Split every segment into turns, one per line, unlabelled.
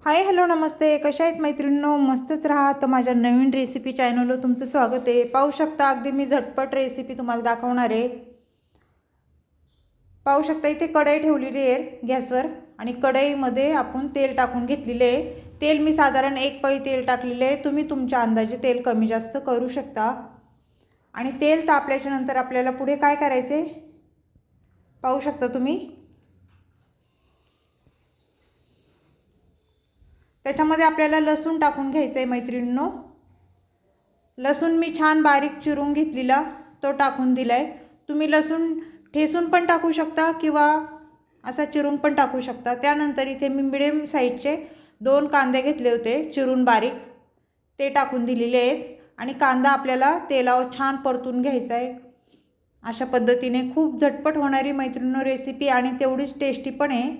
Hi hello नमस्ते, कशा आहेत मैत्रिणींनो? मस्तच राहा. तर माझ्या नवीन रेसिपी चॅनलवर तुमचं स्वागत आहे. पाहू शकता अगदी मी झटपट रेसिपी तुम्हाला दाखवणार आहे. पाहू शकता इथे कढई ठेवलेली आहे गॅसवर आणि कढईमध्ये आपण तेल टाकून घेतलेले आहे. तेल मी साधारण एक पळी तेल टाकलेले आहे. तुम्ही तुमच्या अंदाजे तेल कमी जास्त करू शकता. आणि तेल तापल्याच्या नंतर आपल्याला पुढे काय करायचे पाहू शकता तुम्ही. त्याच्यामध्ये आपल्याला लसूण टाकून घ्यायचं आहे मैत्रिणींनो. लसूण मी छान बारीक चिरून घेतलेला तो टाकून दिलाय. तुम्ही लसूण ठेसून पण टाकू शकता किंवा असा चिरून पण टाकू शकता. त्यानंतर इथे मी मिडियम साईजचे 2 कांदे घेतले होते चिरून बारीक, ते टाकून दिलेले आहेत. आणि कांदा आपल्याला तेलावर छान परतून घ्यायचा आहे. अशा पद्धतीने खूप झटपट होणारी मैत्रिणींनो रेसिपी आणि तेवढीच टेस्टी पण आहे.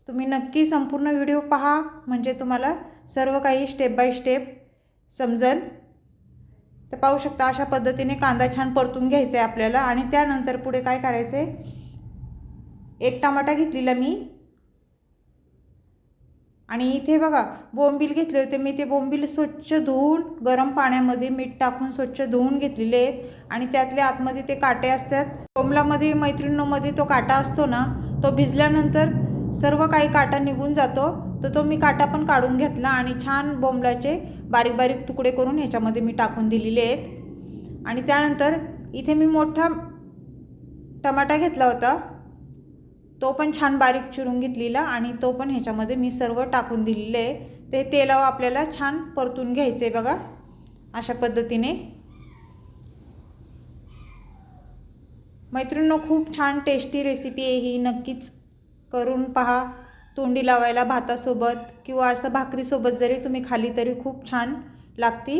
तुम्ही नक्की संपूर्ण व्हिडिओ पहा, म्हणजे तुम्हाला सर्व काही स्टेप बाय स्टेप समजेल. तर पाहू शकता अशा पद्धतीने कांदा छान परतून घ्यायचा आहे आपल्याला. आणि त्यानंतर पुढे काय करायचं आहे, एक टमाटा घेतलेला मी आणि इथे बघा बोंबील घेतले होते मी. ते बोंबील स्वच्छ धुवून गरम पाण्यामध्ये मीठ टाकून स्वच्छ धुवून घेतलेले आहेत. आणि त्यातले आतमध्ये ते काटे असतात. बोंबलामध्ये मैत्रिणींमध्ये तो काटा असतो ना, तो भिजल्यानंतर सर्व काही काटा निघून जातो. तर तो मी काटा पण काढून घेतला आणि छान बोंबलाचे बारीक बारीक तुकडे करून ह्याच्यामध्ये मी टाकून दिलेले आहेत. आणि त्यानंतर इथे मी मोठा टमाटा घेतला होता, तो पण छान बारीक चिरून घेतलेला आणि तो पण ह्याच्यामध्ये मी सर्व टाकून दिलेले आहे. ते तेलावर आपल्याला छान परतून घ्यायचं आहे बघा अशा पद्धतीने. मैत्रिणींनो खूप छान टेस्टी रेसिपी आहे ही, नक्कीच करून पहा. तोंडी लावायला भातासोबत किंवा असं भाकरीसोबत जरी तुम्ही खाली तरी खूप छान लागती.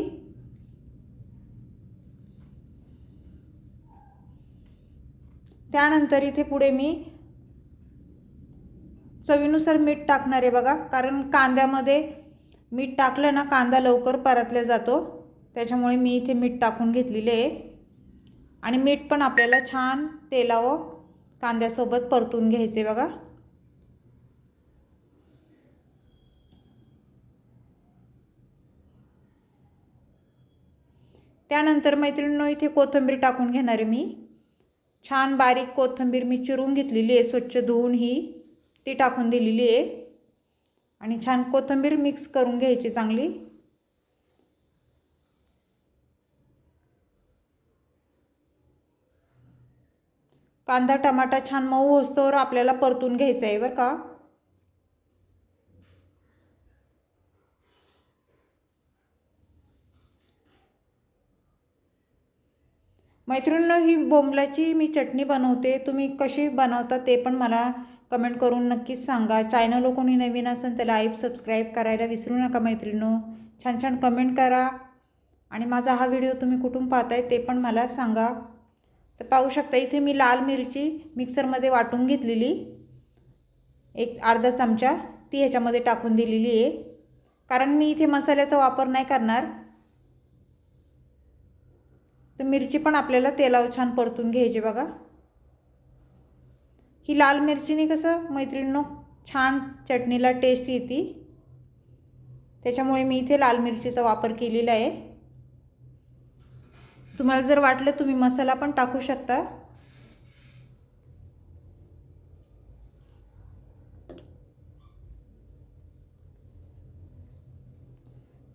त्यानंतर इथे पुढे मी चवीनुसार मीठ टाकणार आहे बघा, कारण कांद्यामध्ये मीठ टाकलं ना कांदा लवकर परतला जातो, त्याच्यामुळे मी इथे मीठ टाकून घेतलेले आहे. आणि मीठ पण आपल्याला छान तेलावर कांद्यासोबत परतून घ्यायचे बघा. त्यानंतर मैत्रिणींनो इथे कोथिंबीर टाकून घेणार आहे मी. छान बारीक कोथिंबीर मी चिरून घेतलेली आहे स्वच्छ धुवून, ती टाकून दिलेली आहे. आणि छान कोथिंबीर मिक्स करून घ्यायची चांगली. कांदा टमाटा छान मऊ होस्तोवर आपल्याला परतून घ्यायचं आहे बरं का. मैत्रिणींनो ही बोंबलाची मी चटणी बनवते, तुम्ही कशी बनवता ते पण मला कमेंट करून नक्कीच सांगा. चॅनल कोणी नवीन असेल तर लाईक सबस्क्राईब करायला विसरू नका मैत्रिणींनो. छान छान कमेंट करा आणि माझा हा व्हिडिओ तुम्ही कुठून पाहताय ते पण मला सांगा. तर पाहू शकता इथे मी लाल मिरची मिक्सरमध्ये वाटून घेतलेली, एक अर्धा चमचा ती ह्याच्यामध्ये टाकून दिलेली आहे, कारण मी इथे मसाल्याचा वापर नाही करणार. तर मिरची पण आपल्याला तेलावर छान परतून घ्यायची बघा. ही लाल मिरचीने कसं मैत्रिणींनो छान चटणीला टेस्ट येते, त्याच्यामुळे मी इथे लाल मिरचीचा वापर केलेला आहे. तुम्हाला जर वाटलं तुम्ही मसाला पण टाकू शकता.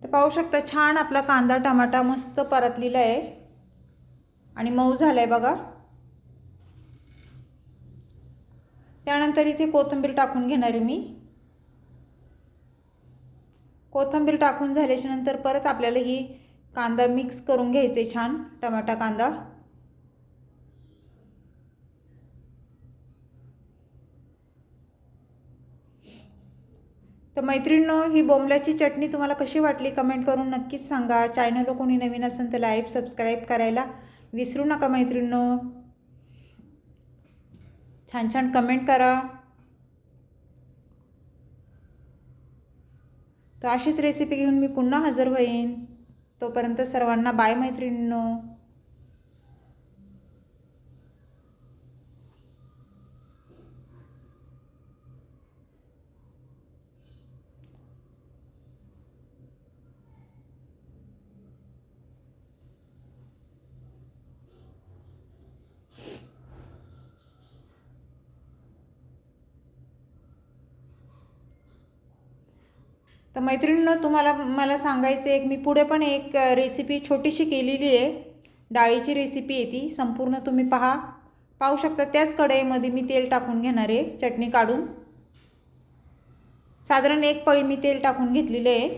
तर पाहू शकता छान आपला कांदा टमाटा मस्त परतलेला आहे आणि मऊ झालाय बघा. त्यानंतर इथे कोथिंबीर टाकून घेणार आहे मी. कोथिंबीर टाकून झाल्याच्या नंतर परत आपल्याला ही कांदा मिक्स करून घ्यायचे छान टमाटा कांदा. तर मैत्रिणींनो ही बोंबलाची चटणी तुम्हाला कशी वाटली कमेंट करून नक्कीच सांगा. चॅनल कोणी नवीन असेल तर लाईक सबस्क्राईब करायला विसरू नका मैत्रिणींनो. छान छान कमेंट करा. तर अशीच रेसिपी घेऊन मी पुन्हा हजर होईन. तोपर्यंत सर्वांना बाय मैत्रिणींनो. तर मैत्रिणींनो, तुम्हाला मला सांगायचं आहे, मी पुढे पण एक रेसिपी छोटीशी केलेली आहे. डाळीची रेसिपी आहे ती, संपूर्ण तुम्ही पाहू शकता. त्याच कढईमध्ये मी तेल टाकून घेणार आहे, चटणी काढून. साधारण 1 पळी मी तेल टाकून घेतलेलं आहे.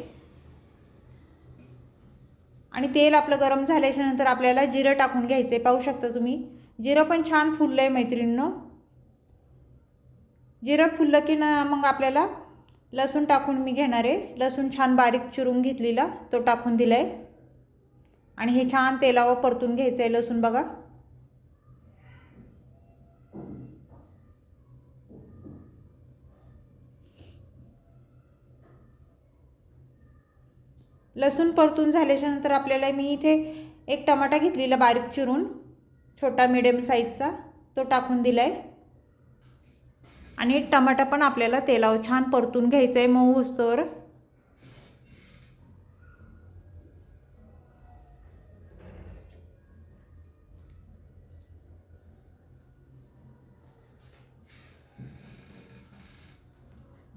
आणि तेल आपलं गरम झाल्याच्या नंतर आपल्याला जिरं टाकून घ्यायचं आहे. पाहू शकता तुम्ही, जिरं पण छान फुललं आहे मैत्रिणींनो. जिरं फुललं की ना मग आपल्याला लसूण टाकून मी घेणार आहे. लसूण छान बारीक चिरून घेतलेला तो टाकून दिला आहे. आणि हे छान तेलावर परतून घ्यायचं आहे लसूण बघा. लसूण परतून झाल्याच्या नंतर आपल्याला मी इथे 1 टमाटा घेतलेला बारीक चिरून, छोटा मीडियम साईजचा, तो टाकून दिला आहे. आणि टमाटा पण आपल्याला तेलावर छान परतून घ्यायचं आहे मऊ होईस्तोवर.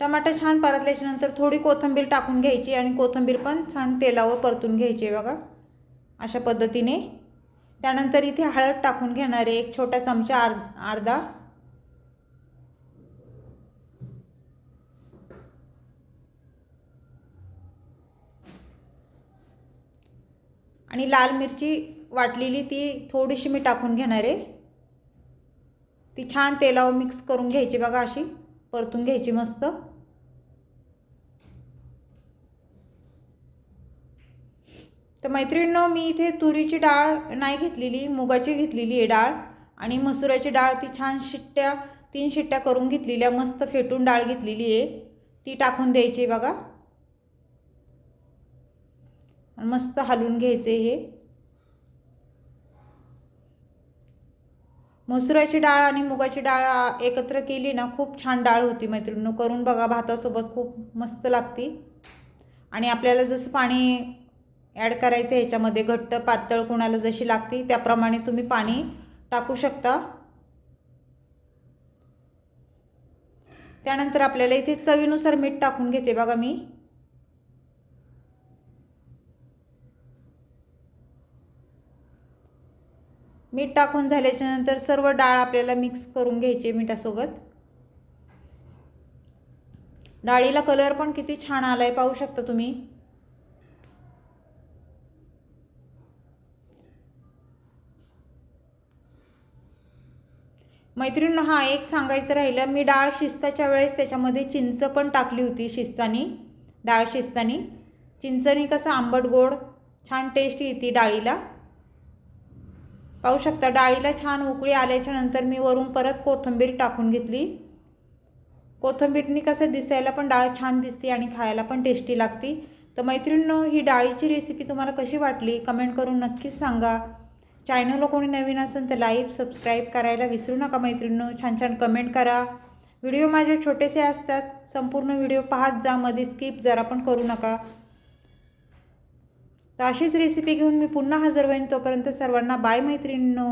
टमाटा छान परतल्याच्या नंतर थोडी कोथिंबीर टाकून घ्यायची आणि कोथिंबीर पण छान तेलावर परतून घ्यायची बघा, अशा पद्धतीने. त्यानंतर इथे हळद टाकून घेणार आहे, 1 छोटा चमचा, अर्धा. आणि लाल मिरची वाटलेली ती थोडीशी मी टाकून घेणार आहे. ती छान तेलावर मिक्स करून घ्यायची बघा, अशी परतून घ्यायची मस्त. तर मैत्रिणींनो, मी इथे तुरीची डाळ नाही घेतलेली, मुगाची घेतलेली आहे डाळ. आणि मसुराची डाळ ती छान 3 शिट्ट्या करून घेतलेल्या, मस्त फेटून डाळ घेतलेली आहे, ती टाकून द्यायची बघा. मस्त हलवून घ्यायचे. हे मसुराची डाळ आणि मुगाची डाळ एकत्र केली ना, खूप छान डाळ होती मैत्रिणींनो. करून बघा, भातासोबत खूप मस्त लागते. आणि आपल्याला जसं पाणी ॲड करायचं ह्याच्यामध्ये, घट्ट पातळ कोणाला जशी लागते त्याप्रमाणे तुम्ही पाणी टाकू शकता. त्यानंतर आपल्याला इथे चवीनुसार मीठ टाकून घेते बघा मी. मीठ टाकून झाल्याच्या नंतर सर्व डाळ आपल्याला मिक्स करून घ्यायची मिठासोबत. डाळीला कलर पण किती छान आलाय, पाहू शकता तुम्ही. मैत्रिणींनो, हा एक सांगायचं राहिलं, मी डाळ शिजताच्या वेळेस त्याच्यामध्ये चिंच पण टाकली होती. डाळ शिजतानी चिंचनी कसं आंबट गोड छान टेस्ट येते डाळीला. पाहू शकता, डाळीला छान उकळी आल्याच्या नंतर मी वरून परत कोथिंबीर टाकून घेतली. कोथिंबीरनी कसं दिसायला पण डाळ छान दिसते आणि खायला पण टेस्टी लागते. तर मैत्रिणींनो, ही डाळीची रेसिपी तुम्हाला कशी वाटली कमेंट करून नक्कीच सांगा. चॅनलला कोणी नवीन असेल तर लाईक सबस्क्राईब करायला विसरू नका मैत्रिणींनो. छान छान कमेंट करा. व्हिडिओ माझे छोटेसे असतात, संपूर्ण व्हिडिओ पाहत जा, मध्ये स्किप जरा पण करू नका. तर अशीच रेसिपी घेऊन मी पुन्हा हजर होईन. तोपर्यंत सर्वांना बाय मैत्रिणींनो.